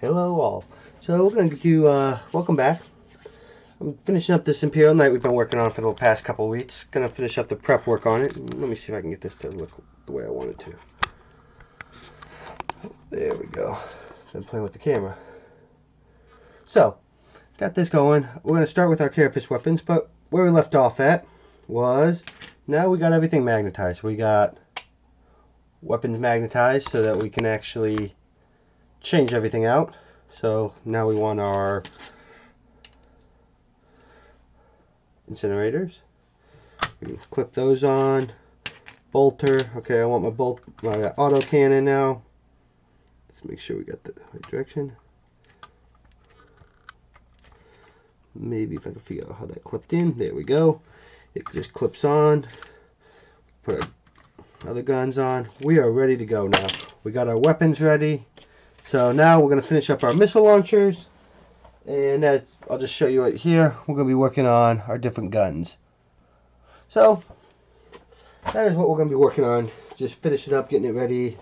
Hello all. So we're going to do, welcome back. I'm finishing up this Imperial Knight we've been working on for the past couple of weeks. Going to finish up the prep work on it. Let me see if I can get this to look the way I want it to. There we go. Been playing with the camera. So, got this going. We're going to start with our carapace weapons, but where we left off at was, now we got everything magnetized. We got weapons magnetized so that we can actually change everything out. So now we want our incinerators. We can clip those on. Bolter. Okay, I want my autocannon now. Let's make sure we got the right direction. Maybe if I can figure out how that clipped in. There we go. It just clips on. Put our other guns on. We are ready to go now. We got our weapons ready. So now we're going to finish up our missile launchers, and I'll just show you it here. We're going to be working on our different guns. So that is what we're going to be working on, just finishing up, getting it ready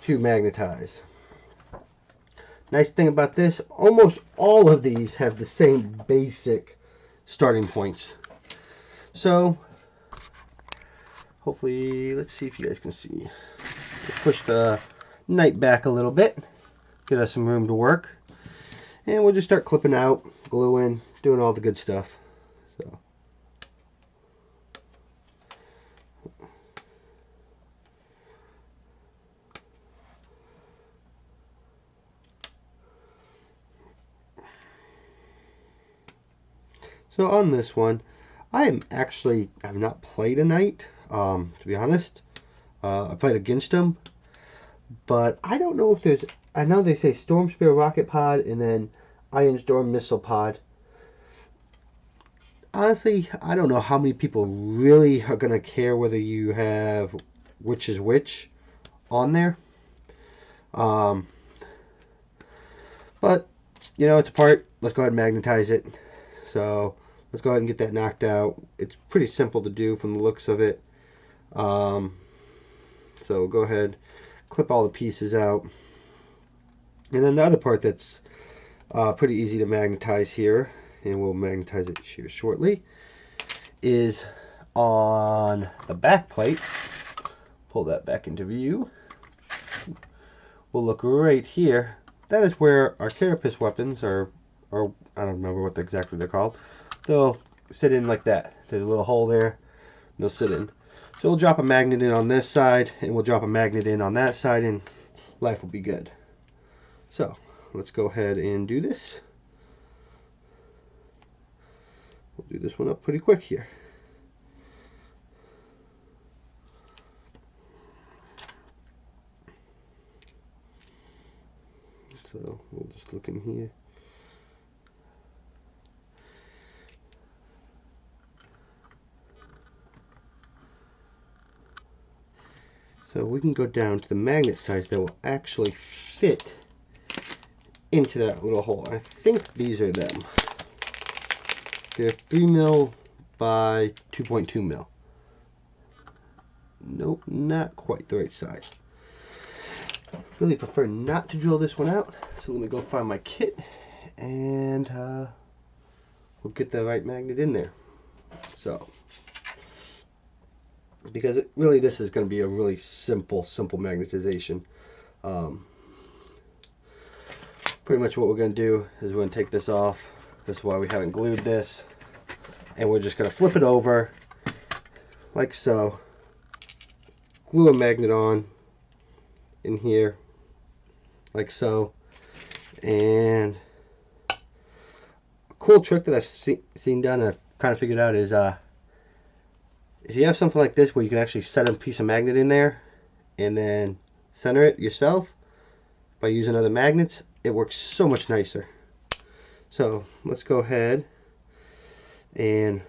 to magnetize. Nice thing about this, almost all of these have the same basic starting points. So hopefully, let's see if you guys can see. Push the Knight back a little bit. Get us some room to work, and we'll just start clipping out, gluing, doing all the good stuff. So on this one, I've not played a Knight, to be honest. I played against him, but I don't know if there's, I know they say Storm Spear rocket pod and then Iron Storm missile pod. Honestly, I don't know how many people really are going to care whether you have which is which on there. But, you know, it's a part. Let's go ahead and magnetize it. So let's go ahead and get that knocked out. It's pretty simple to do from the looks of it. So go ahead, clip all the pieces out. And then the other part that's pretty easy to magnetize here, and we'll magnetize it here shortly, is on the back plate. Pull that back into view. We'll look right here. That is where our carapace weapons are, or I don't remember what exactly they're called. They'll sit in like that. There's a little hole there. They'll sit in. So we'll drop a magnet in on this side, and we'll drop a magnet in on that side, and life will be good. So let's go ahead and do this. We'll do this one up pretty quick here. So we'll just look in here. So we can go down to the magnet size that will actually fit into that little hole. I think these are them. They're 3 mil by 2.2 mil. Nope, not quite the right size. Really prefer not to drill this one out. So let me go find my kit, and we'll get the right magnet in there. So, because really this is going to be a really simple magnetization. Pretty much what we're going to do is we're going to take this off. This is why we haven't glued this. And we're just going to flip it over like so. Glue a magnet on in here like so. And a cool trick that I've seen done, I've kind of figured out, is if you have something like this where you can actually set a piece of magnet in there and then center it yourself by using other magnets, it works so much nicer. So let's go ahead and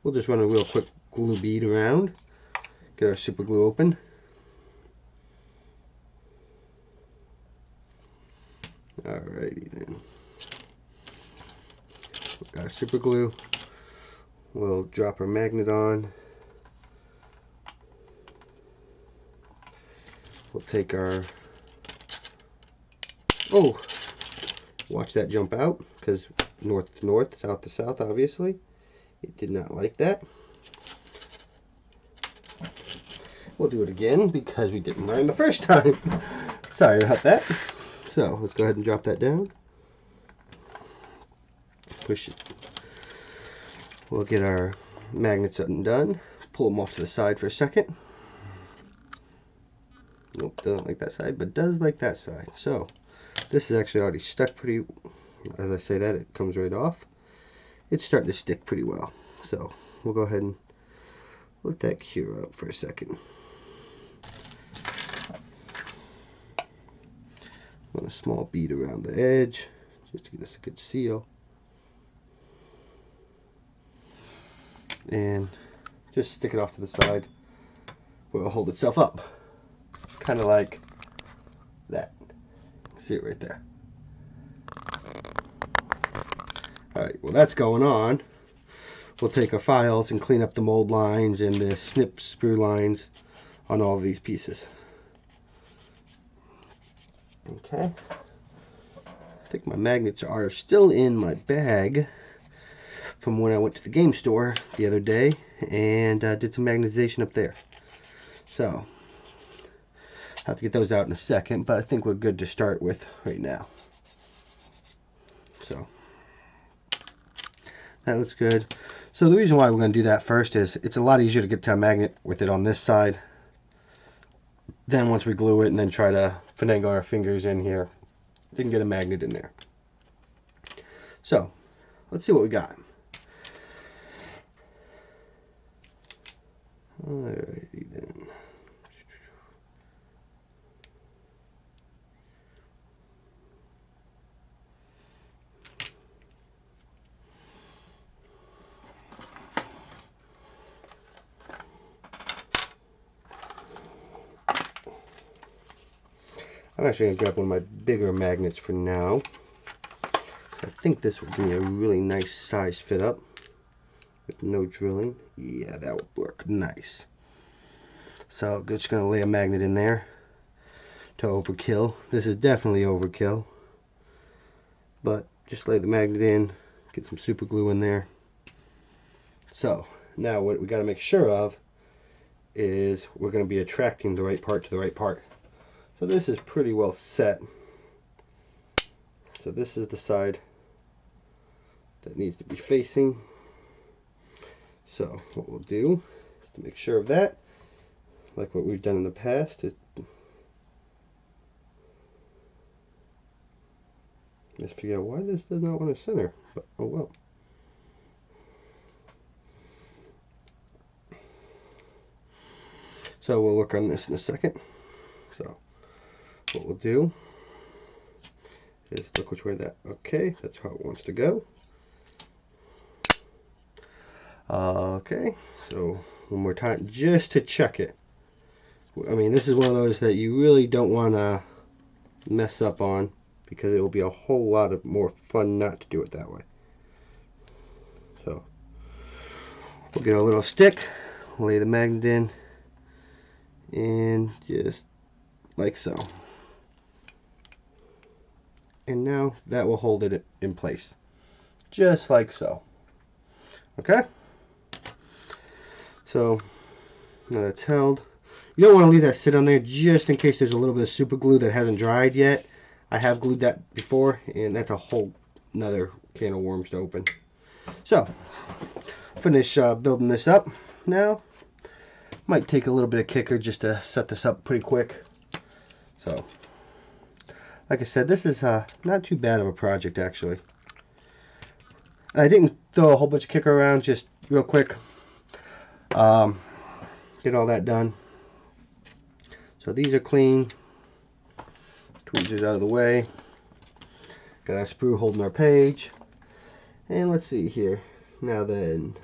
we'll just run a real quick glue bead around. Get our super glue open. Alrighty then. We've got our super glue. We'll drop our magnet on. We'll take our, oh, Watch that jump out, because north to north, south to south, obviously. It did not like that. We'll do it again because we didn't learn the first time. Sorry about that. So let's go ahead and drop that down. Push it. We'll get our magnets undone. Pull them off to the side for a second. Nope, doesn't like that side, but does like that side. So this is actually already stuck pretty, as I say that, it comes right off. It's starting to stick pretty well. So we'll go ahead and let that cure up for a second. Run a small bead around the edge, just to get us a good seal. And just stick it off to the side where it'll hold itself up. Kind of like that. See it right there. Alright, well that's going on. We'll take our files and clean up the mold lines and the snip sprue lines on all of these pieces. Okay. I think my magnets are still in my bag from when I went to the game store the other day and did some magnetization up there. So, I'll have to get those out in a second, but I think we're good to start with right now. So, that looks good. So the reason why we're going to do that first is it's a lot easier to get to a magnet with it on this side. Then once we glue it and then try to finagle our fingers in here, we can get a magnet in there. So, let's see what we got. Alrighty then. I'm actually going to grab one of my bigger magnets for now. So I think this would be a really nice size fit up with no drilling. Yeah, that would work nice. So I'm just going to lay a magnet in there to overkill. This is definitely overkill, but just lay the magnet in, get some super glue in there. So now what we got to make sure of is we're going to be attracting the right part to the right part. So this is pretty well set. So this is the side that needs to be facing. So what we'll do is to make sure of that, like what we've done in the past, is let's figure out why this does not want to center, but oh well. So we'll work on this in a second. So what we'll do is look which way that, okay, that's how it wants to go. Okay, so one more time just to check it. I mean, this is one of those that you really don't want to mess up on because it will be a whole lot of more fun not to do it that way. So we'll get a little stick, lay the magnet in, and just like so. And now that will hold it in place, just like so. Okay? So now that's held. You don't want to leave that sit on there just in case there's a little bit of super glue that hasn't dried yet. I have glued that before, and that's a whole another can of worms to open. So finish building this up now. Might take a little bit of kicker just to set this up pretty quick. So like I said, this is not too bad of a project actually. I didn't throw a whole bunch of kicker around, just real quick. Get all that done. So these are clean. Tweezers out of the way. Got our sprue holding our page. And let's see here. Now then,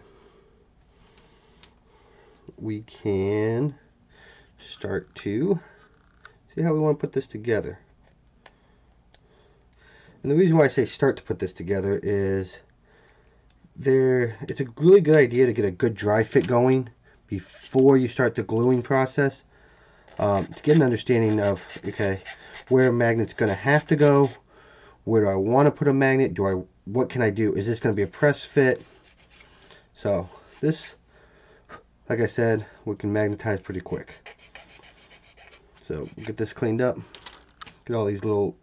we can start to see how we want to put this together. And the reason why I say start to put this together is it's a really good idea to get a good dry fit going before you start the gluing process, to get an understanding of, okay, where a magnet's going to have to go, Where do I want to put a magnet? What can I do? Is this going to be a press fit? So this, like I said, we can magnetize pretty quick. So get this cleaned up. Get all these little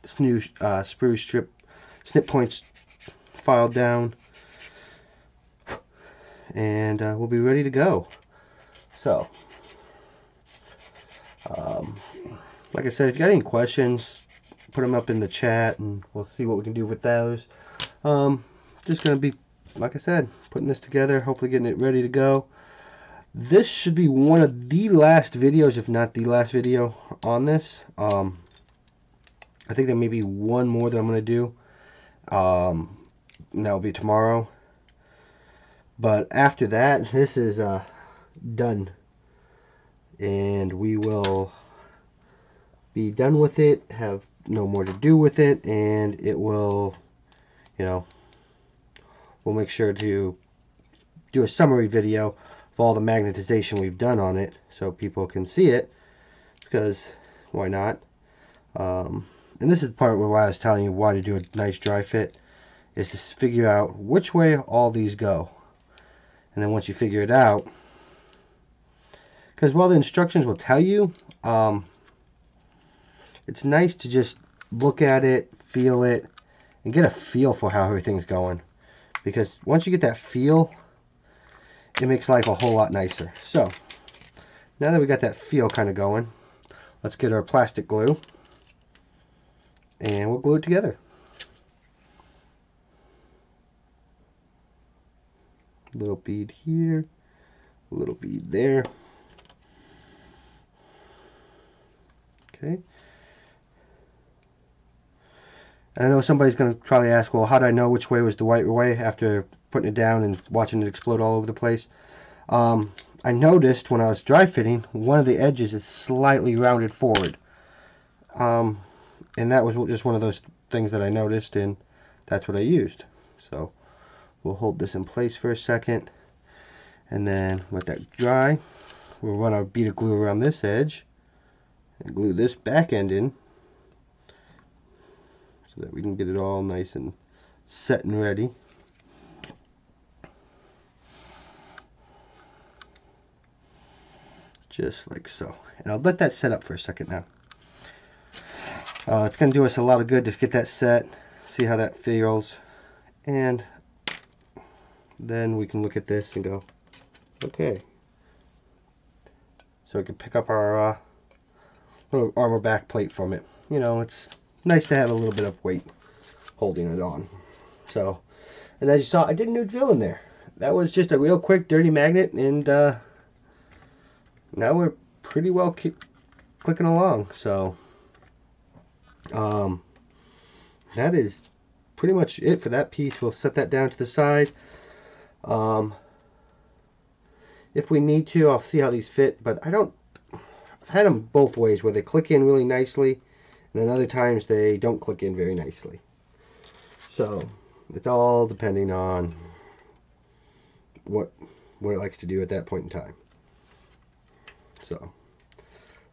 sprue snip points filed down, and we'll be ready to go. So, like I said, if you got any questions, put them up in the chat, and we'll see what we can do with those. Just gonna be, like I said, putting this together, hopefully getting it ready to go. This should be one of the last videos, if not the last video on this. I think there may be one more that I'm going to do. And that'll be tomorrow. But after that, this is done. And we will be done with it, have no more to do with it, and it will, you know, we'll make sure to do a summary video of all the magnetization we've done on it so people can see it, because why not? And this is the part where I was telling you why to do a nice dry fit, is to figure out which way all these go. And then once you figure it out, because while the instructions will tell you, it's nice to just look at it, feel it, and get a feel for how everything's going. Because once you get that feel, it makes life a whole lot nicer. So, now that we got that feel kind of going, let's get our plastic glue, and we'll glue it together. Little bead here, a little bead there. Okay. And I know somebody's going to probably ask, well, how do I know which way was the right way after putting it down and watching it explode all over the place? I noticed when I was dry fitting, one of the edges is slightly rounded forward. And that was just one of those things that I noticed, and that's what I used. So we'll hold this in place for a second, and then let that dry. We'll run our bead of glue around this edge, and glue this back end in, so that we can get it all nice and set and ready. Just like so. And I'll let that set up for a second now. It's going to do us a lot of good. Just get that set, see how that feels, and then we can look at this and go, okay. So we can pick up our little armor back plate from it. You know, it's nice to have a little bit of weight holding it on. So, and as you saw, I did a new drill in there. That was just a real quick dirty magnet, and now we're pretty well clicking along. So that is pretty much it for that piece. We'll set that down to the side. If we need to, I'll see how these fit, but I've had them both ways, where they click in really nicely, and then other times they don't click in very nicely. So it's all depending on what it likes to do at that point in time. So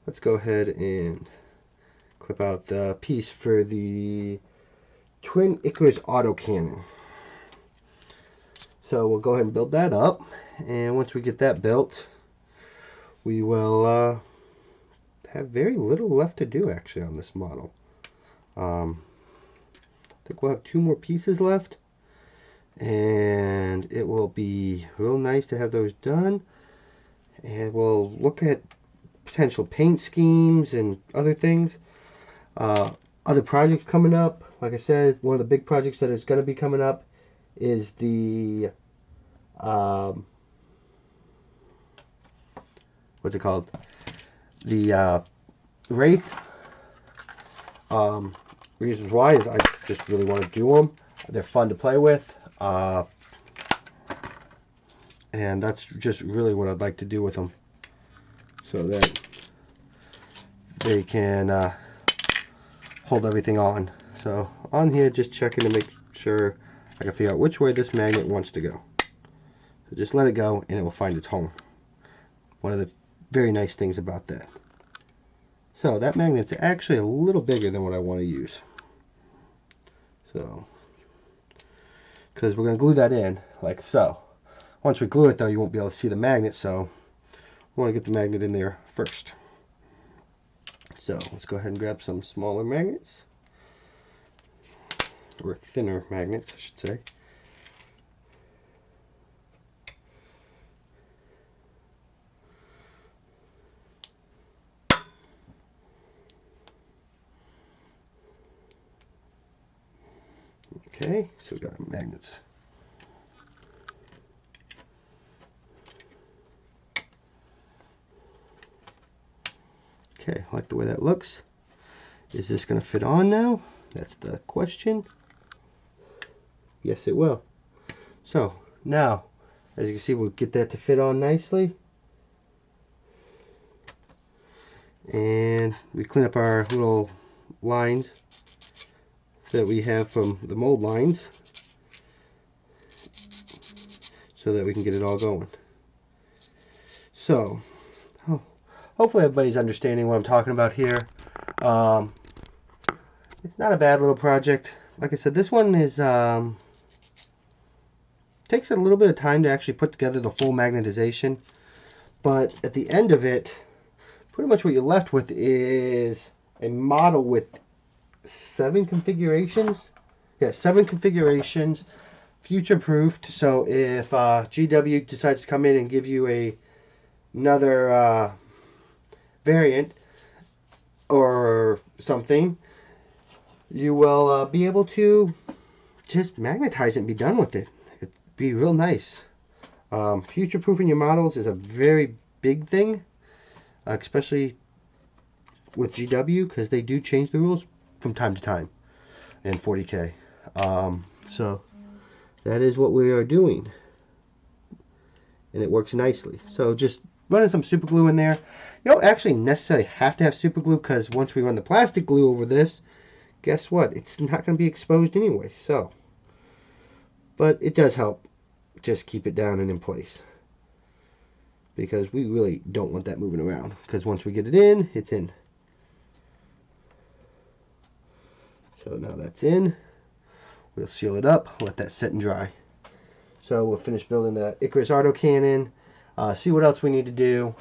let's go ahead and clip out the piece for the twin Icros Autocannon. So we'll go ahead and build that up, and once we get that built, we will have very little left to do actually on this model. I think we'll have 2 more pieces left, and it will be real nice to have those done. And we'll look at potential paint schemes and other things. Other projects coming up. Like I said, one of the big projects that is going to be coming up is the what's it called? The Wraith. Reasons why is I just really want to do them. They're fun to play with. And that's just really what I'd like to do with them, so that they can hold everything on. So on here, just checking to make sure I can figure out which way this magnet wants to go. So just let it go and it will find its home. One of the very nice things about that. So that magnet's actually a little bigger than what I want to use. So, because we're going to glue that in like so. Once we glue it though, you won't be able to see the magnet, so we want to get the magnet in there first. So let's go ahead and grab some smaller magnets, or thinner magnets I should say. Okay, so we got our magnets. Okay, I like the way that looks. Is this going to fit on now? That's the question. Yes, it will. So, now, as you can see, we'll get that to fit on nicely. And we clean up our little lines that we have from the mold lines so that we can get it all going. So, hopefully everybody's understanding what I'm talking about here. It's not a bad little project. Like I said, this one is takes a little bit of time to actually put together the full magnetization, but at the end of it, pretty much what you're left with is a model with 7 configurations. Yeah, 7 configurations, future-proofed. So if GW decides to come in and give you another variant or something, you will be able to just magnetize it and be done with it. It'd be real nice. Future-proofing your models is a very big thing, especially with GW, because they do change the rules from time to time in 40K. So that is what we are doing, and it works nicely. So just running some super glue in there. You don't actually necessarily have to have super glue, because once we run the plastic glue over this, guess what? It's not going to be exposed anyway. So, but it does help just keep it down and in place, because we really don't want that moving around, because once we get it in, it's in. So now that's in. We'll seal it up, let that sit and dry. So we'll finish building the Icros Autocannon, see what else we need to do.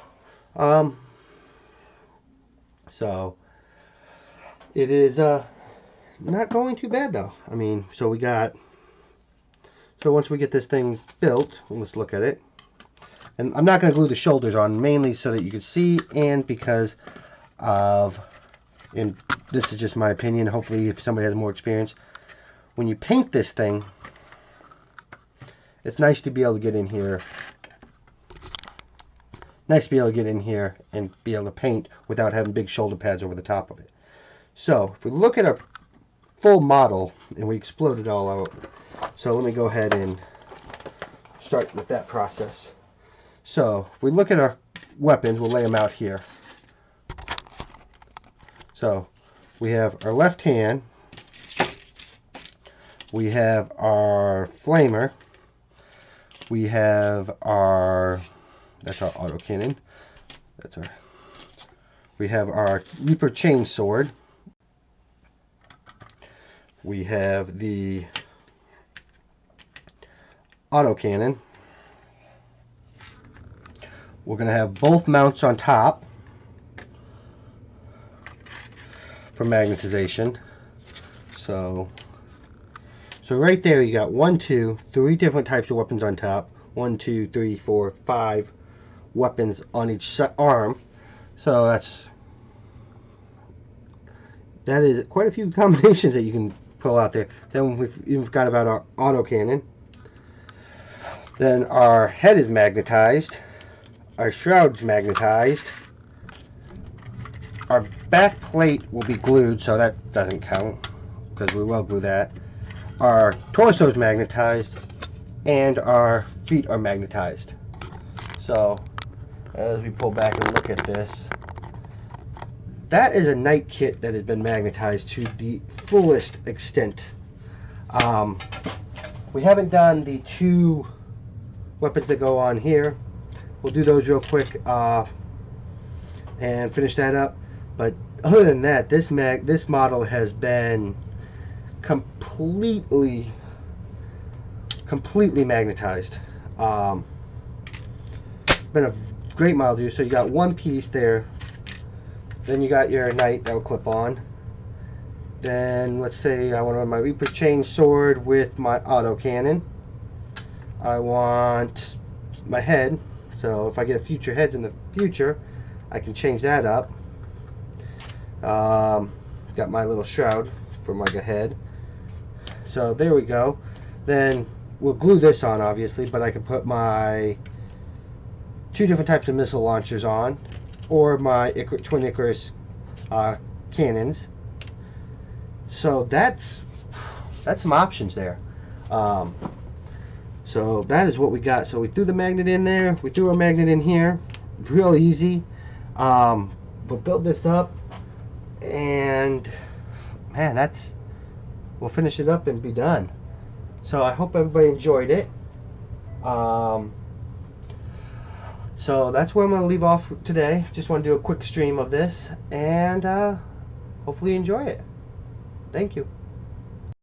So it is not going too bad though. I mean, so once we get this thing built, let's look at it. And I'm not going to glue the shoulders on, mainly so that you can see, and because of, and this is just my opinion, hopefully if somebody has more experience, when you paint this thing, it's nice to be able to get in here. Nice to be able to get in here and be able to paint without having big shoulder pads over the top of it. So if we look at our full model, and we explode it all out, so let me go ahead and start with that process. So if we look at our weapons, we'll lay them out here. So we have our left hand, we have our flamer, we have our, that's our autocannon, we have our Reaper chain sword, we have the autocannon. We're going to have both mounts on top for magnetization. So right there you got 1, 2, 3 different types of weapons on top. 1, 2, 3, 4, 5 weapons on each arm. So that is quite a few combinations that you can pull out there. Then we've got about our autocannon. Then our head is magnetized. Our shroud's magnetized. Our back plate will be glued, so that doesn't count, because we will glue that. Our torso is magnetized, and our feet are magnetized. So, as we pull back and look at this, that is a knight kit that has been magnetized to the fullest extent. We haven't done the 2 weapons that go on here. We'll do those real quick and finish that up. But other than that, this model has been completely magnetized. Been a great model to do. So you got one piece there, then you got your knight that will clip on. Then let's say I want my Reaper chain sword with my autocannon. I want my head, so if I get future heads in the future, I can change that up. Got my little shroud for like a head. So there we go. Then we'll glue this on, obviously, but I can put my 2 different types of missile launchers on, or my twin Icarus cannons. So that's some options there. So that is what we got. So we threw the magnet in there. We threw our magnet in here. Real easy. We'll build this up, and man, we'll finish it up and be done. So I hope everybody enjoyed it. So that's where I'm going to leave off today. Just want to do a quick stream of this, and hopefully you enjoy it. Thank you.